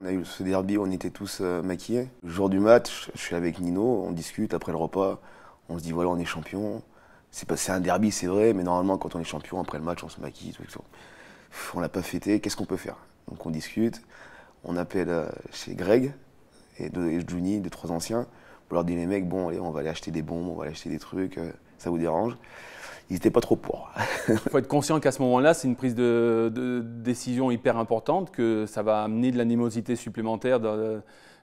On a eu ce derby, on était tous maquillés. Le jour du match, je suis avec Nino, on discute après le repas, on se dit voilà, on est champion. C'est un derby, c'est vrai, mais normalement quand on est champion, après le match, on se maquille, tout. On l'a pas fêté, qu'est-ce qu'on peut faire? Donc on discute, on appelle chez Greg et Juni, 2-3 anciens, pour leur dire les mecs, bon allez, on va aller acheter des bombes, on va aller acheter des trucs, ça vous dérange? Ils n'étaient pas trop pour. Il faut être conscient qu'à ce moment-là, c'est une prise de décision hyper importante, que ça va amener de l'animosité supplémentaire.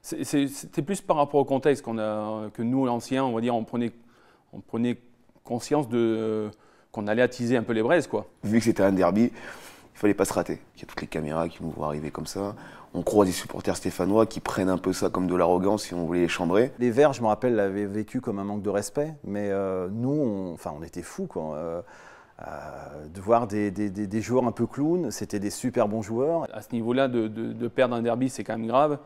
C'était plus par rapport au contexte que nous, anciens, on va dire, on prenait conscience qu'on allait attiser un peu les braises, quoi. Vu que c'était un derby, il fallait pas se rater. Il y a toutes les caméras qui nous voient arriver comme ça. On croise des supporters stéphanois qui prennent un peu ça comme de l'arrogance si on voulait les chambrer. Les Verts, je me rappelle, l'avaient vécu comme un manque de respect, mais nous, on était fous, quoi. De voir des joueurs un peu clowns, c'était des super bons joueurs. À ce niveau-là, de perdre un derby, c'est quand même grave.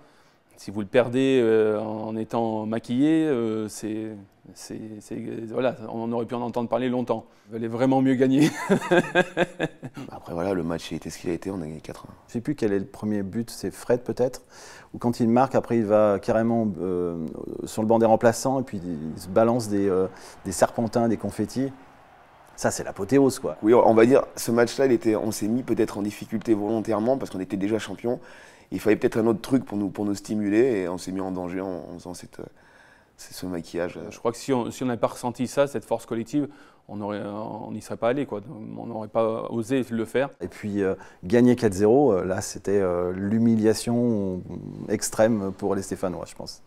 Si vous le perdez en étant maquillé, voilà, on aurait pu en entendre parler longtemps. Il valait vraiment mieux gagner. Après voilà, le match a été ce qu'il a été, on a gagné 4-1. Je ne sais plus quel est le premier but, c'est Fred peut-être, ou quand il marque, après il va carrément sur le banc des remplaçants et puis il se balance des serpentins, des confettis. Ça, c'est l'apothéose, quoi. Oui, on va dire, ce match-là, on s'est mis peut-être en difficulté volontairement parce qu'on était déjà champion. Il fallait peut-être un autre truc pour nous stimuler et on s'est mis en danger en faisant ce maquillage. Je crois que si on n'avait pas ressenti ça, cette force collective, on n'y serait pas allé, quoi. On n'aurait pas osé le faire. Et puis gagner 4-0, là c'était l'humiliation extrême pour les Stéphanois, je pense.